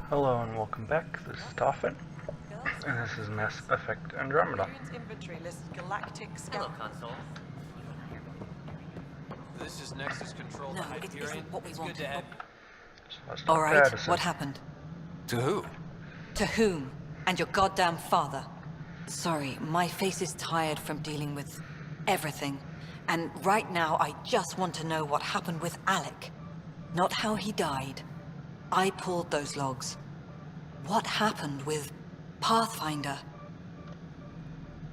Hello and welcome back. This is Toffin, and this is Mass Effect Andromeda. Clearance inventory lists galactic Hello, scout. console. This is Nexus Control. No, to it Hyperion. isn't what we It's wanted. good to have you. So let's talk All to right, Addison. what happened? To who? To whom? And your goddamn father. Sorry, my face is tired from dealing with everything. And right now, I just want to know what happened with Alec. Not how he died. I pulled those logs. What happened with Pathfinder?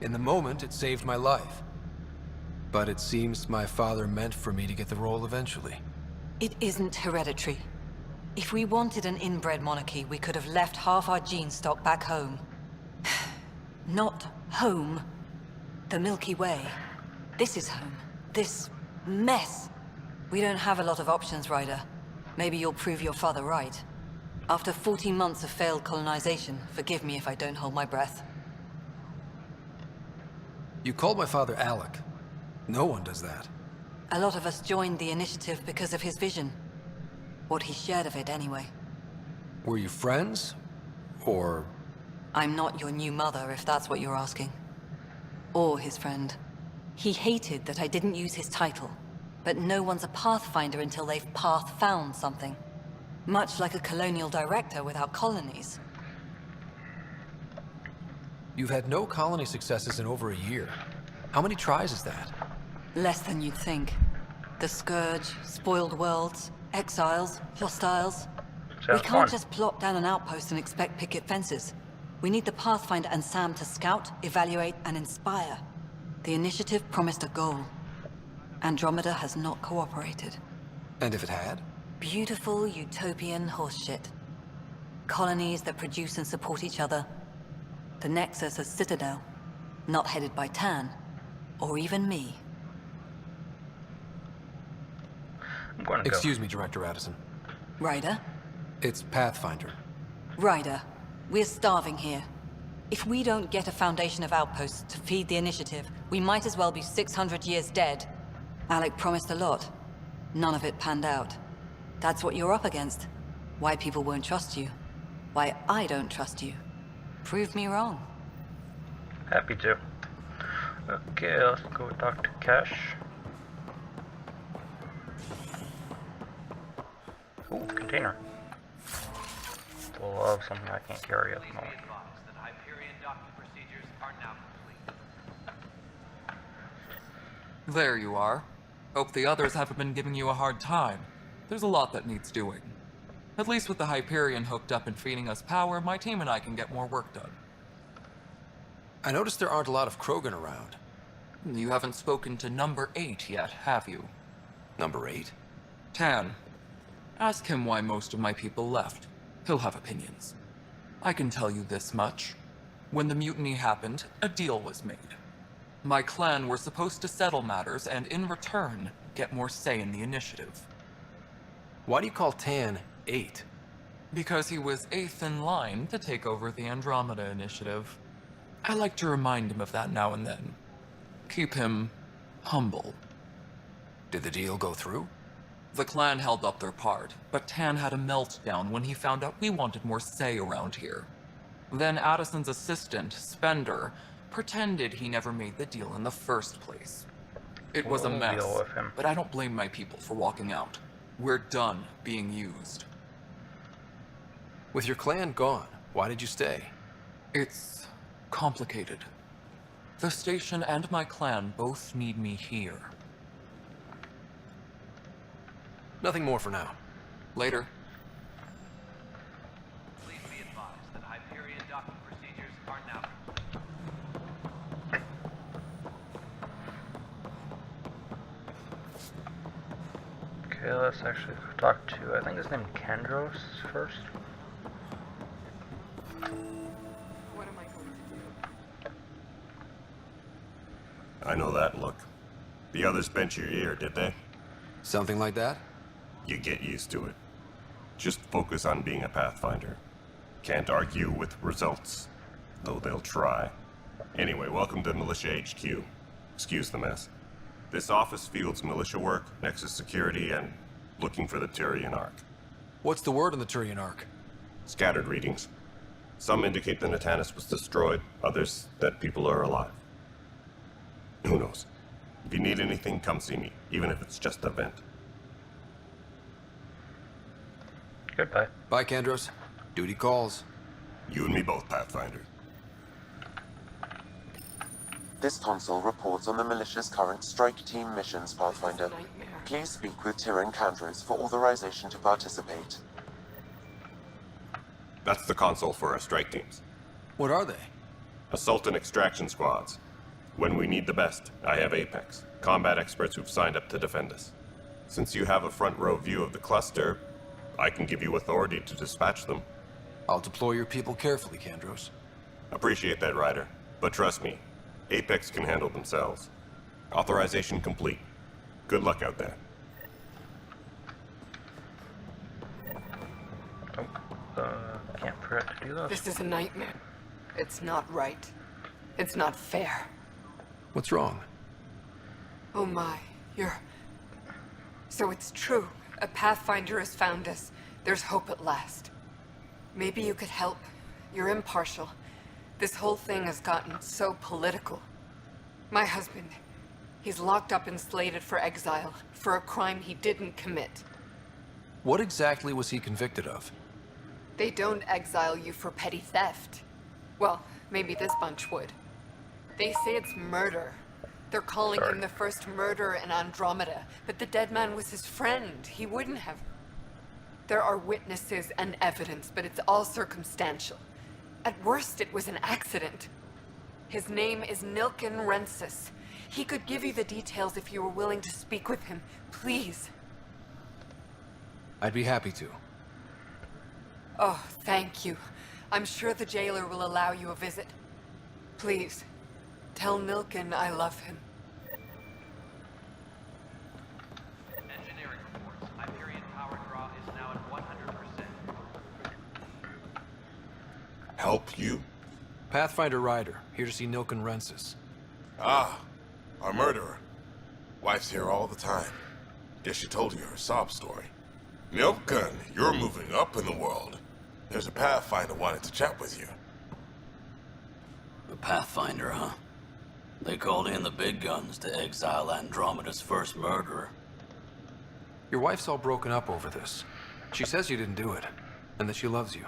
In the moment, it saved my life. But it seems my father meant for me to get the role eventually. It isn't hereditary. If we wanted an inbred monarchy, we could have left half our gene stock back home. Not home. The Milky Way. This is home. This mess. We don't have a lot of options, Ryder. Maybe you'll prove your father right. After 14 months of failed colonization, forgive me if I don't hold my breath. You called my father Alec. No one does that. A lot of us joined the initiative because of his vision. What he shared of it, anyway. Were you friends? Or... I'm not your new mother, if that's what you're asking. Or his friend. He hated that I didn't use his title. But no one's a Pathfinder until they've path-found something. Much like a colonial director without colonies. You've had no colony successes in over a year. How many tries is that? Less than you'd think. The Scourge, spoiled worlds, exiles, hostiles. We Sounds can't fun. just plop down an outpost and expect picket fences. We need the Pathfinder and Sam to scout, evaluate, and inspire. The initiative promised a goal. Andromeda has not cooperated. And if it had? Beautiful utopian horseshit. Colonies that produce and support each other. The Nexus as Citadel. Not headed by Tan. Or even me. I'm going to go. Excuse me, Director Addison. Ryder? It's Pathfinder. Ryder, we're starving here. If we don't get a foundation of outposts to feed the initiative, we might as well be 600 years dead. Alec promised a lot. None of it panned out. That's what you're up against. Why people won't trust you. Why I don't trust you. Prove me wrong. Happy to. Okay, let's go talk to Cash. Ooh, container. Full of something I can't carry at the moment. That Hyperion docking procedures are now complete. There you are. Hope the others haven't been giving you a hard time. There's a lot that needs doing. At least with the Hyperion hooked up and feeding us power, my team and I can get more work done. I noticed there aren't a lot of Krogan around. You haven't spoken to number 8 yet, have you? Number 8? Tan. Ask him why most of my people left. He'll have opinions. I can tell you this much. When the mutiny happened, a deal was made. My clan were supposed to settle matters and, in return, get more say in the initiative. Why do you call Tan 8? Because he was 8th in line to take over the Andromeda initiative. I like to remind him of that now and then. Keep him humble. Did the deal go through? The clan held up their part, but Tan had a meltdown when he found out we wanted more say around here. Then Addison's assistant, Spender, pretended he never made the deal in the first place. It was a We'll mess, deal with him. but I don't blame my people for walking out. We're done being used. With your clan gone, why did you stay? It's complicated. The station and my clan both need me here. Nothing more for now. Later. Please be advised that Hyperion docking procedures are now complete. Okay, let's actually talk to, I think his name Kendros first. I know that look. The others bent your ear, did they? Something like that? You get used to it. Just focus on being a Pathfinder. Can't argue with results, though they'll try. Anyway, welcome to Militia HQ. Excuse the mess. This office fields militia work, Nexus security, and looking for the Turian Ark. What's the word on the Turian Ark? Scattered readings. Some indicate the Natanus was destroyed, others that people are alive. Who knows? If you need anything, come see me, even if it's just a vent. Goodbye. Bye, Kandros. Duty calls. You and me both, Pathfinder. This console reports on the militia's current strike team missions, Pathfinder. Please speak with Tyrion Kandros for authorization to participate. That's the console for our strike teams. What are they? Assault and extraction squads. When we need the best, I have Apex, combat experts who've signed up to defend us. Since you have a front row view of the cluster, I can give you authority to dispatch them. I'll deploy your people carefully, Kandros. Appreciate that, Ryder. But trust me, Apex can handle themselves. Authorization complete. Good luck out there. Can't forget to do this. This is a nightmare. It's not right. It's not fair. What's wrong? Oh my, So it's true. A Pathfinder has found us. There's hope at last. Maybe you could help. You're impartial. This whole thing has gotten so political. My husband, he's locked up and slated for exile for a crime he didn't commit. What exactly was he convicted of? They don't exile you for petty theft. Well, maybe this bunch would. They say it's murder. They're calling him the first murderer in Andromeda, but the dead man was his friend. He wouldn't have. There are witnesses and evidence, but it's all circumstantial. At worst, it was an accident. His name is Nilken Rensis. He could give you the details if you were willing to speak with him. Please. I'd be happy to. Oh, thank you. I'm sure the jailer will allow you a visit. Please, tell Nilken I love him. Engineering reports. Hyperion power draw is now at 100%. Help you? Pathfinder Ryder, here to see Nilken Rensis. Ah, our murderer. Wife's here all the time. Guess she told you her sob story. Nilken, you're moving up in the world. There's a Pathfinder wanted to chat with you. The Pathfinder, huh? They called in the big guns to exile Andromeda's first murderer. Your wife's all broken up over this. She says you didn't do it, and that she loves you.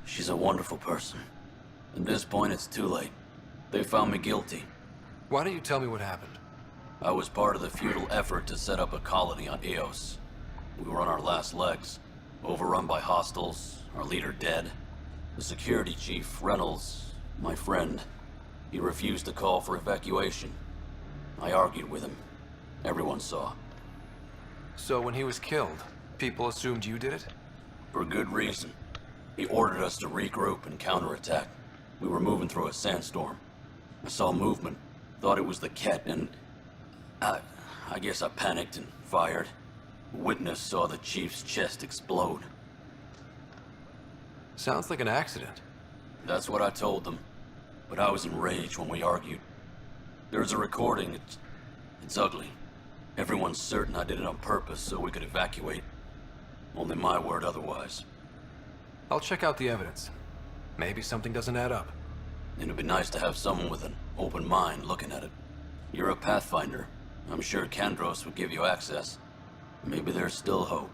She's a wonderful person. At this point, it's too late. They found me guilty. Why don't you tell me what happened? I was part of the futile effort to set up a colony on Eos. We were on our last legs, overrun by hostiles, our leader dead. The security chief, Reynolds, my friend, he refused to call for evacuation. I argued with him. Everyone saw. So when he was killed, people assumed you did it? For good reason. He ordered us to regroup and counterattack. We were moving through a sandstorm. I saw movement, thought it was the Ket, and I guess I panicked and fired. A witness saw the chief's chest explode. Sounds like an accident. That's what I told them. But I was enraged when we argued. There's a recording. It's ugly. Everyone's certain I did it on purpose so we could evacuate. Only my word otherwise. I'll check out the evidence. Maybe something doesn't add up. It'd be nice to have someone with an open mind looking at it. You're a Pathfinder. I'm sure Kandros would give you access. Maybe there's still hope.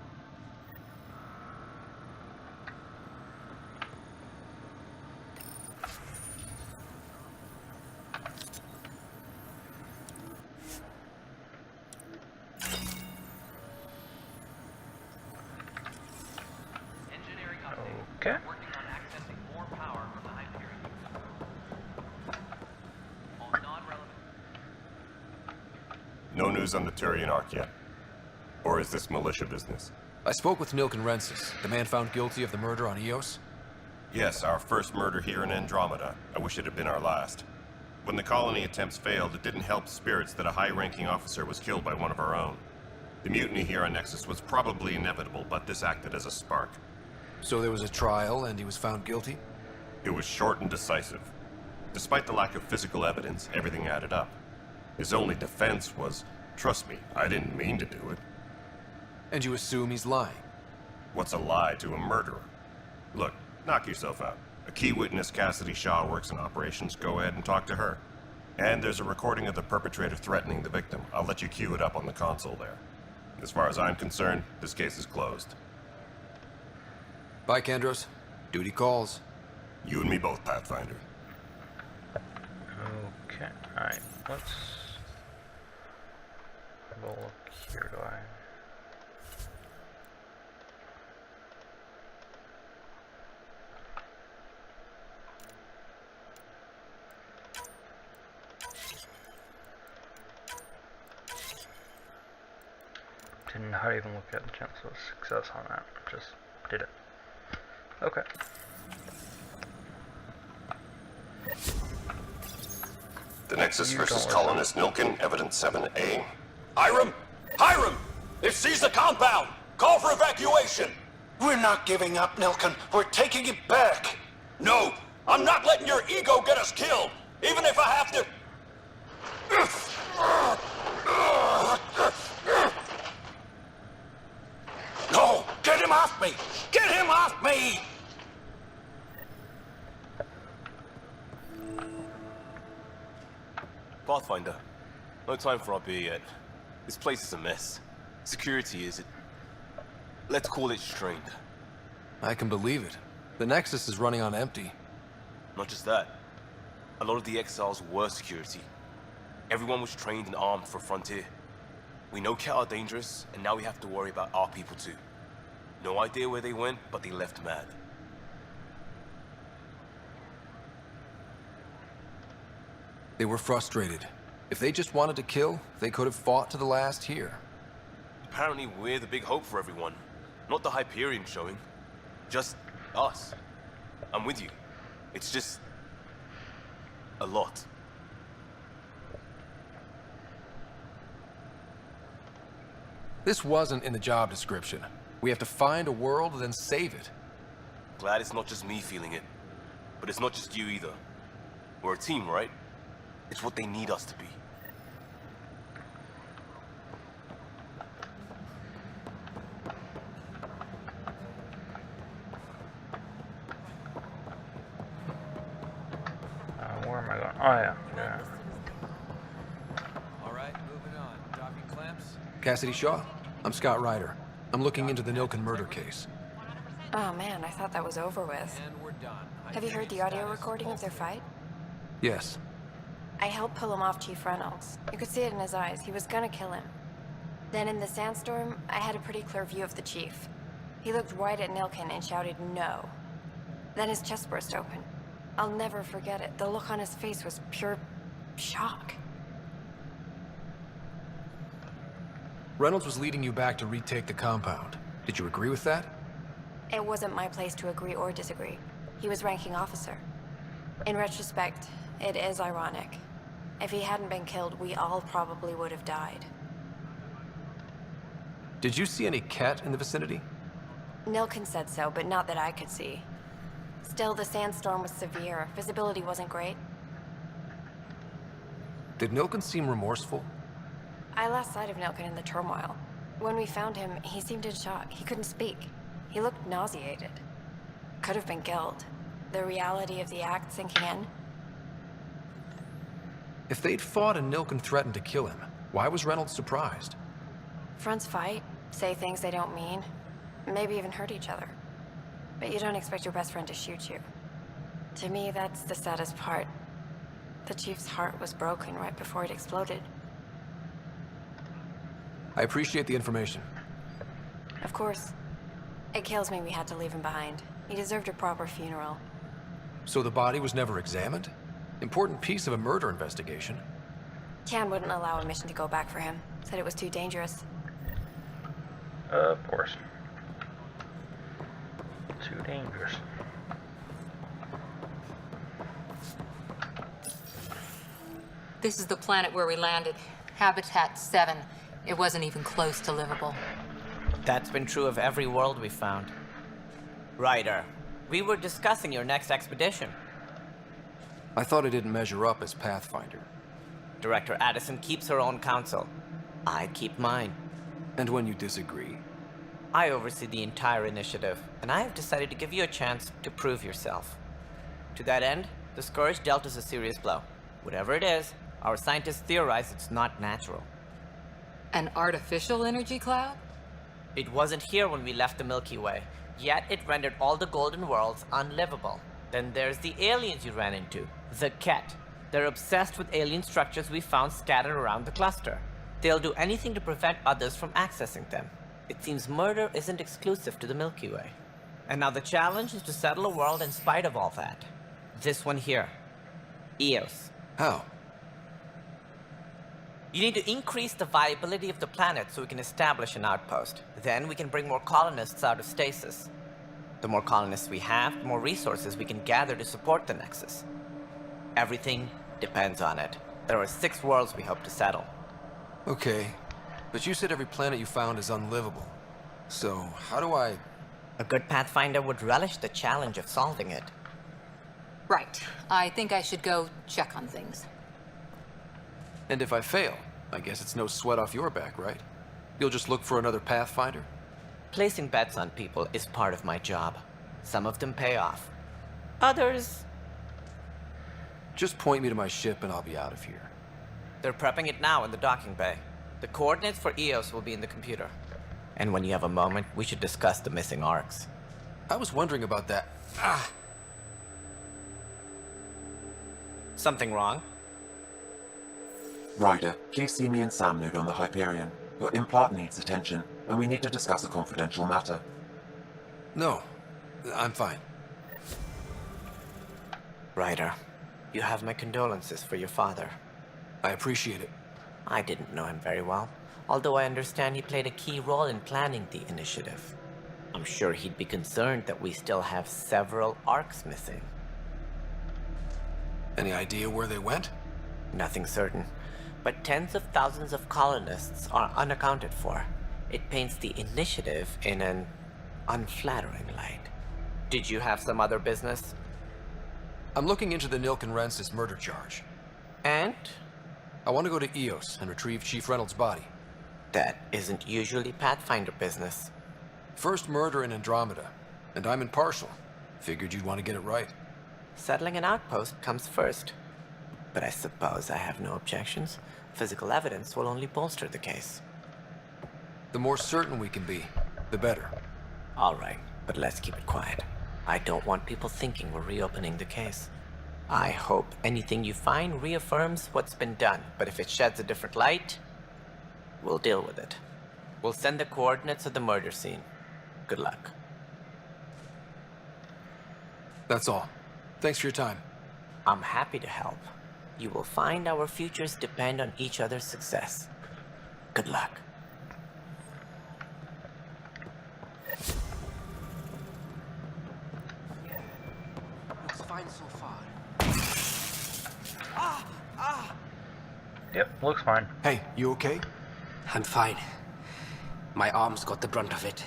Engineering update. Okay. Working on accessing more power from the Hyperion. All non-relevant. No news on the Turian Arc yet. Or is this militia business? I spoke with Nilken Rensis, the man found guilty of the murder on Eos. Yes, our first murder here in Andromeda. I wish it had been our last. When the colony attempts failed, it didn't help spirits that a high-ranking officer was killed by one of our own. The mutiny here on Nexus was probably inevitable, but this acted as a spark. So there was a trial and he was found guilty? It was short and decisive. Despite the lack of physical evidence, everything added up. His only defense was, trust me, I didn't mean to do it. And you assume he's lying? What's a lie to a murderer? Look, knock yourself out. A key witness, Cassidy Shaw, works in operations. Go ahead and talk to her. And there's a recording of the perpetrator threatening the victim. I'll let you cue it up on the console there. As far as I'm concerned, this case is closed. Bye, Kandros. Duty calls. You and me both, Pathfinder. Okay, alright, let's have a look here. Do I? Did not even look at the chance of success on that, just did it. Okay. The Nexus versus don't colonist Nilkin, evidence 7A. Hiram! Hiram! They've seized the compound! Call for evacuation! We're not giving up, Nilkin. We're taking it back. No! I'm not letting your ego get us killed! Even if I have to... No! Get him off me! Get him off me! Pathfinder, no time for our beer yet. This place is a mess. Security is... let's call it strained. I can believe it. The Nexus is running on empty. Not just that. A lot of the exiles were security. Everyone was trained and armed for Frontier. We know Cat are dangerous, and now we have to worry about our people too. No idea where they went, but they left mad. They were frustrated. If they just wanted to kill, they could have fought to the last here. Apparently we're the big hope for everyone. Not the Hyperion showing. Just us. I'm with you. It's just... a lot. This wasn't in the job description. We have to find a world, then save it. Glad it's not just me feeling it. But it's not just you either. We're a team, right? It's what they need us to be. Where am I going? Oh yeah. All right, moving on. Dropping clamps. Cassidy Shaw, I'm Scott Ryder. I'm looking into the Nilkin murder case. Oh man, I thought that was over with. And we're done. Have you heard the audio recording of their fight? Yes. I helped pull him off Chief Reynolds. You could see it in his eyes. He was gonna kill him. Then in the sandstorm, I had a pretty clear view of the Chief. He looked right at Nilkin and shouted no. Then his chest burst open. I'll never forget it. The look on his face was pure shock. Reynolds was leading you back to retake the compound. Did you agree with that? It wasn't my place to agree or disagree. He was ranking officer. In retrospect, it is ironic. If he hadn't been killed, we all probably would have died. Did you see any Ket in the vicinity? Nilkin said so, but not that I could see. Still, the sandstorm was severe. Visibility wasn't great. Did Nilkin seem remorseful? I lost sight of Nilkin in the turmoil. When we found him, he seemed in shock. He couldn't speak. He looked nauseated. Could have been guilt. The reality of the act sinking in. If they'd fought and Nilkin threatened to kill him, why was Reynolds surprised? Fronts fight, say things they don't mean, maybe even hurt each other. But you don't expect your best friend to shoot you. To me, that's the saddest part. The Chief's heart was broken right before it exploded. I appreciate the information. Of course. It kills me we had to leave him behind. He deserved a proper funeral. So the body was never examined? Important piece of a murder investigation. Chan wouldn't allow a mission to go back for him. Said it was too dangerous. Of course. Too dangerous. This is the planet where we landed. Habitat 7. It wasn't even close to livable. That's been true of every world we found. Ryder, we were discussing your next expedition. I thought I didn't measure up as Pathfinder. Director Addison keeps her own counsel. I keep mine. And when you disagree? I oversee the entire initiative, and I have decided to give you a chance to prove yourself. To that end, the Scourge dealt us a serious blow. Whatever it is, our scientists theorize it's not natural. An artificial energy cloud? It wasn't here when we left the Milky Way, yet it rendered all the golden worlds unlivable. Then there's the aliens you ran into, the Ket. They're obsessed with alien structures we found scattered around the cluster. They'll do anything to prevent others from accessing them. It seems murder isn't exclusive to the Milky Way. And now the challenge is to settle a world in spite of all that. This one here. Eos. How? You need to increase the viability of the planet so we can establish an outpost. Then we can bring more colonists out of stasis. The more colonists we have, the more resources we can gather to support the Nexus. Everything depends on it. There are 6 worlds we hope to settle. Okay, but you said every planet you found is unlivable. So, how do I... A good Pathfinder would relish the challenge of solving it. Right. I think I should go check on things. And if I fail, I guess it's no sweat off your back, right? You'll just look for another Pathfinder? Placing bets on people is part of my job. Some of them pay off. Others... Just point me to my ship and I'll be out of here. They're prepping it now in the docking bay. The coordinates for Eos will be in the computer. And when you have a moment, we should discuss the missing arcs. I was wondering about that. Ah! Something wrong? Ryder, please see me and Sam Node on the Hyperion. Your implant needs attention, and we need to discuss a confidential matter. No, I'm fine. Ryder, you have my condolences for your father. I appreciate it. I didn't know him very well, although I understand he played a key role in planning the initiative. I'm sure he'd be concerned that we still have several arcs missing. Any idea where they went? Nothing certain, but tens of thousands of colonists are unaccounted for. It paints the initiative in an unflattering light. Did you have some other business? I'm looking into the Nilken Rensis murder charge. And? I want to go to Eos and retrieve Chief Reynolds' body. That isn't usually Pathfinder business. First murder in Andromeda, and I'm impartial. Figured you'd want to get it right. Settling an outpost comes first. But I suppose I have no objections. Physical evidence will only bolster the case. The more certain we can be, the better. All right, but let's keep it quiet. I don't want people thinking we're reopening the case. I hope anything you find reaffirms what's been done, but if it sheds a different light, we'll deal with it. We'll send the coordinates of the murder scene. Good luck. That's all. Thanks for your time. I'm happy to help. You will find our futures depend on each other's success. Good luck. Looks fine so far. Yep, looks fine. Hey, you okay? I'm fine. My arms got the brunt of it.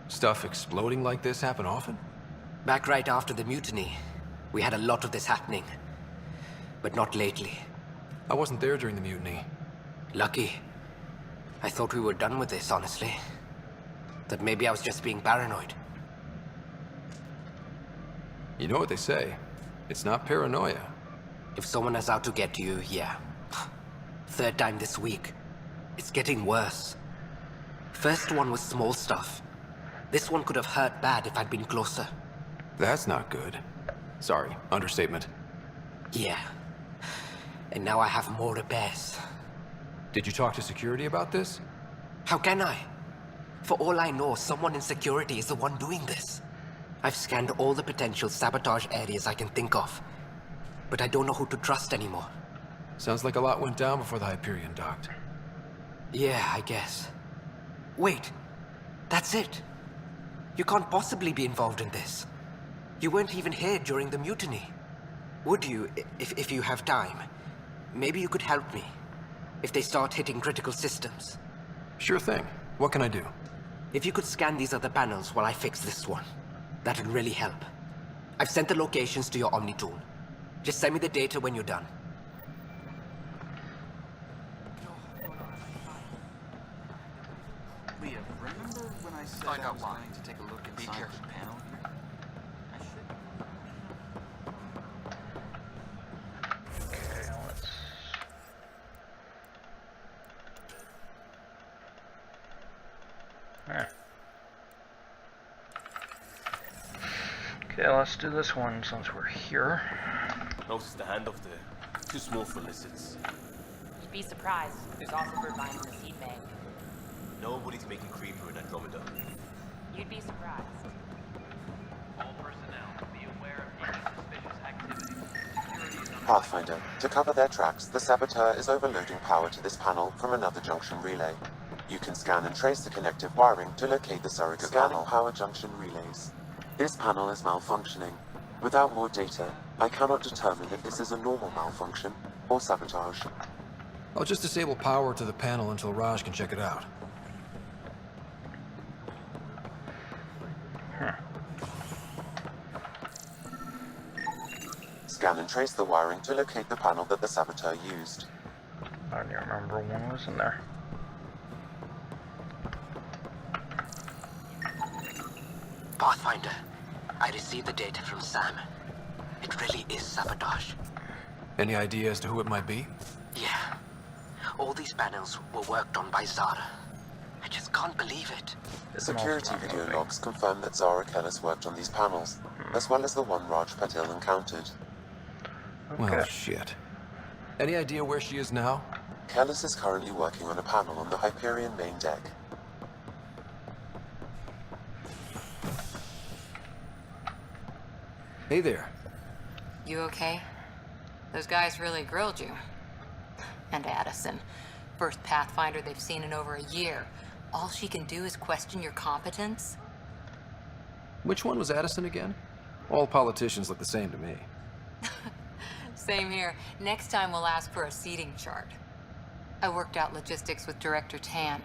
Stuff exploding like this happen often? Back right after the mutiny, we had a lot of this happening. But not lately. I wasn't there during the mutiny. Lucky. I thought we were done with this, honestly. That maybe I was just being paranoid. You know what they say. It's not paranoia. If someone is out to get you, yeah. Third time this week. It's getting worse. First one was small stuff. This one could have hurt bad if I'd been closer. That's not good. Sorry, understatement. Yeah. And now I have more repairs. Did you talk to security about this? How can I? For all I know, someone in security is the one doing this. I've scanned all the potential sabotage areas I can think of. But I don't know who to trust anymore. Sounds like a lot went down before the Hyperion docked. Yeah, I guess. Wait. That's it. You can't possibly be involved in this. You weren't even here during the mutiny. Would you, if you have time? Maybe you could help me. If they start hitting critical systems. Sure thing. What can I do? If you could scan these other panels while I fix this one, that'd really help. I've sent the locations to your Omni tool. Just send me the data when you're done. Leah, remember when I Find out why. To take a look inside. Be careful. The panel here. Okay, let's... Okay, let's do this one since we're here. Notice the handoff there. Too small for lizards. You'd be surprised. There's also birdvine in the seed bank. Nobody's making creeper in Andromeda. You'd be surprised. All personnel, be aware of any suspicious activity. Security is on Pathfinder, to cover their tracks, the saboteur is overloading power to this panel from another junction relay. You can scan and trace the connective wiring to locate the surrogate panel. Power junction relays. This panel is malfunctioning. Without more data, I cannot determine if this is a normal malfunction or sabotage. I'll just disable power to the panel until Raj can check it out. Scan and trace the wiring to locate the panel that the saboteur used. I don't even remember when was in there. Pathfinder, I received the data from Sam. It really is sabotage. Any idea as to who it might be? Yeah. All these panels were worked on by Zara. I just can't believe it. Security video logs confirm that Zara Kellis worked on these panels, as well as the one Raj Patil encountered. Well, shit. Any idea where she is now? Kellis is currently working on a panel on the Hyperion main deck. Hey there. You okay? Those guys really grilled you. And Addison. First Pathfinder they've seen in over a year. All she can do is question your competence? Which one was Addison again? All politicians look the same to me. Same here. Next time we'll ask for a seating chart. I worked out logistics with Director Tan.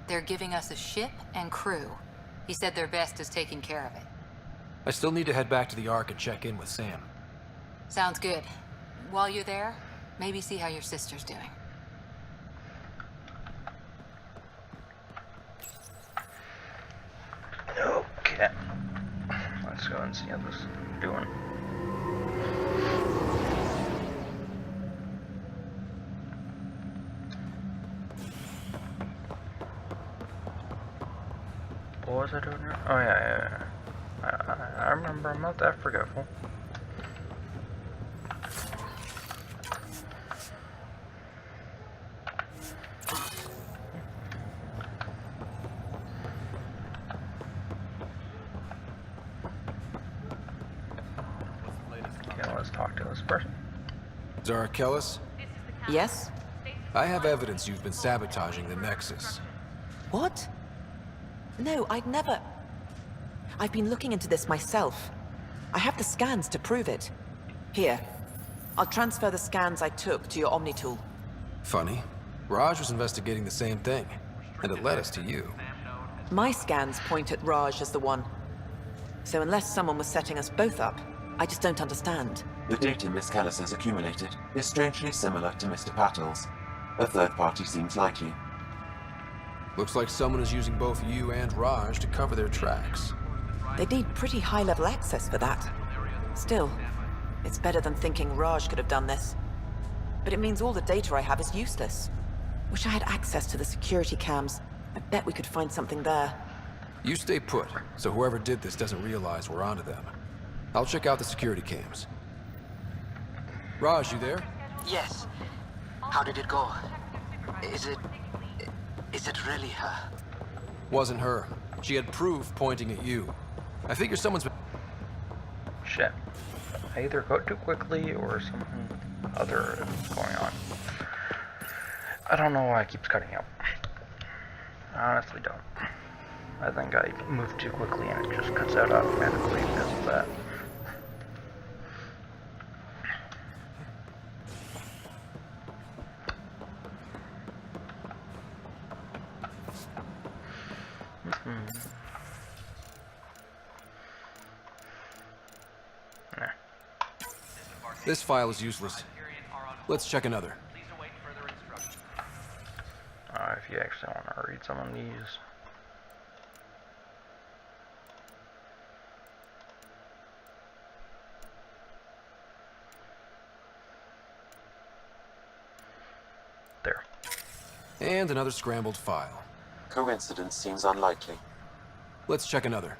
They're giving us a ship and crew. He said their best is taking care of it. I still need to head back to the Ark and check in with Sam. Sounds good. While you're there, maybe see how your sister's doing. Okay. Let's go and see how this is doing. What was I doing here? Oh yeah. I remember, I'm not that forgetful. Okay, let's talk to this person. Zara Kellis? Yes? I have evidence you've been sabotaging the Nexus. What? No, I'd never... I've been looking into this myself. I have the scans to prove it. Here. I'll transfer the scans I took to your Omni tool. Funny. Raj was investigating the same thing, and it led us to you. My scans point at Raj as the one. So unless someone was setting us both up, I just don't understand. The data Miss Kellis has accumulated is strangely similar to Mr. Patil's. A third party seems likely. Looks like someone is using both you and Raj to cover their tracks. They need pretty high-level access for that. Still, it's better than thinking Raj could have done this. But it means all the data I have is useless. Wish I had access to the security cams. I bet we could find something there. You stay put, so whoever did this doesn't realize we're onto them. I'll check out the security cams. Raj, you there? Yes. How did it go? Is it really her? Wasn't her. She had proof pointing at you. I figure someone's been... Shit. I either go too quickly or something other is going on. I don't know why it keeps cutting out. I honestly don't. I think I moved too quickly and it just cuts out automatically because of that. This file is useless. Let's check another. If you actually want to read some of these. And another scrambled file. Coincidence seems unlikely. Let's check another.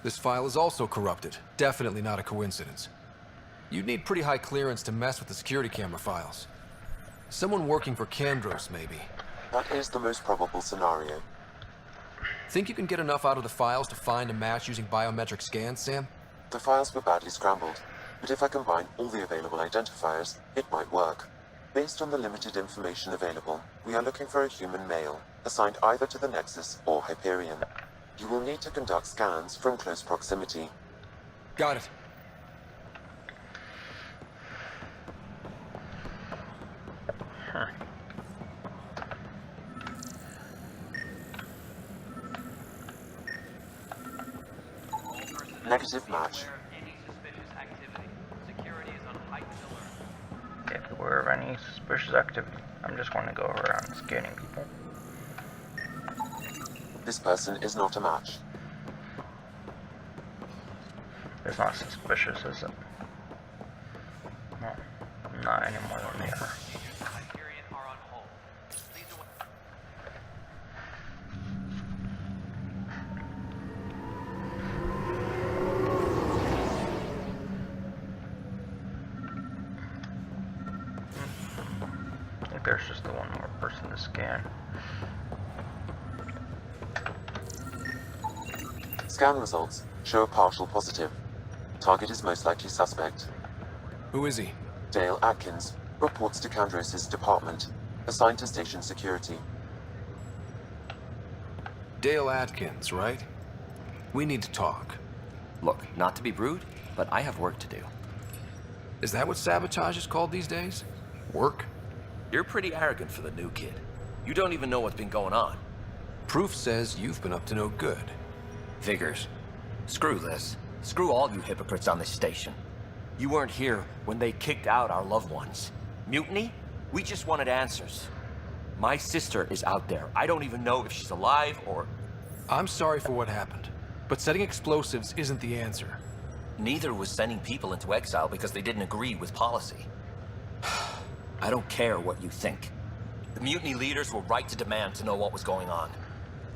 This file is also corrupted. Definitely not a coincidence. You'd need pretty high clearance to mess with the security camera files. Someone working for Kandros, maybe. That is the most probable scenario. Think you can get enough out of the files to find a match using biometric scans, Sam? The files were badly scrambled, but if I combine all the available identifiers, it might work. Based on the limited information available, we are looking for a human male, assigned either to the Nexus or Hyperion. You will need to conduct scans from close proximity. Got it. Huh. Negative match. If you're aware of any suspicious activity, I'm just going to go around scanning people. This person is not a match. It's not suspicious, is it? No, not any more than they are. I think there's just the one more person to scan. Scan results show a partial positive. Target is most likely suspect. Who is he? Dale Atkins, reports to Kandros' department, assigned to station security. Dale Atkins, right? We need to talk. Look, not to be rude, but I have work to do. Is that what sabotage is called these days? Work? You're pretty arrogant for the new kid. You don't even know what's been going on. Proof says you've been up to no good. Figures. Screw this. Screw all you hypocrites on this station. You weren't here when they kicked out our loved ones. Mutiny? We just wanted answers. My sister is out there. I don't even know if she's alive or... I'm sorry for what happened, but setting explosives isn't the answer. Neither was sending people into exile because they didn't agree with policy. I don't care what you think. The mutiny leaders were right to demand to know what was going on.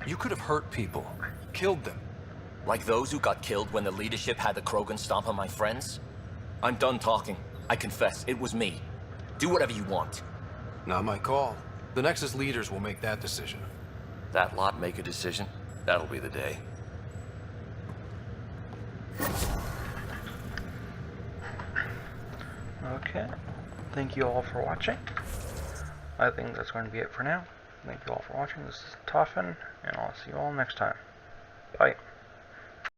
You could have hurt people, killed them. Like those who got killed when the leadership had the Krogan stomp on my friends? I'm done talking. I confess, it was me. Do whatever you want. Not my call. The Nexus leaders will make that decision. That lot make a decision? That'll be the day. Okay. Thank you all for watching. I think that's going to be it for now. Thank you all for watching. This is Toffin, and I'll see you all next time. Bye.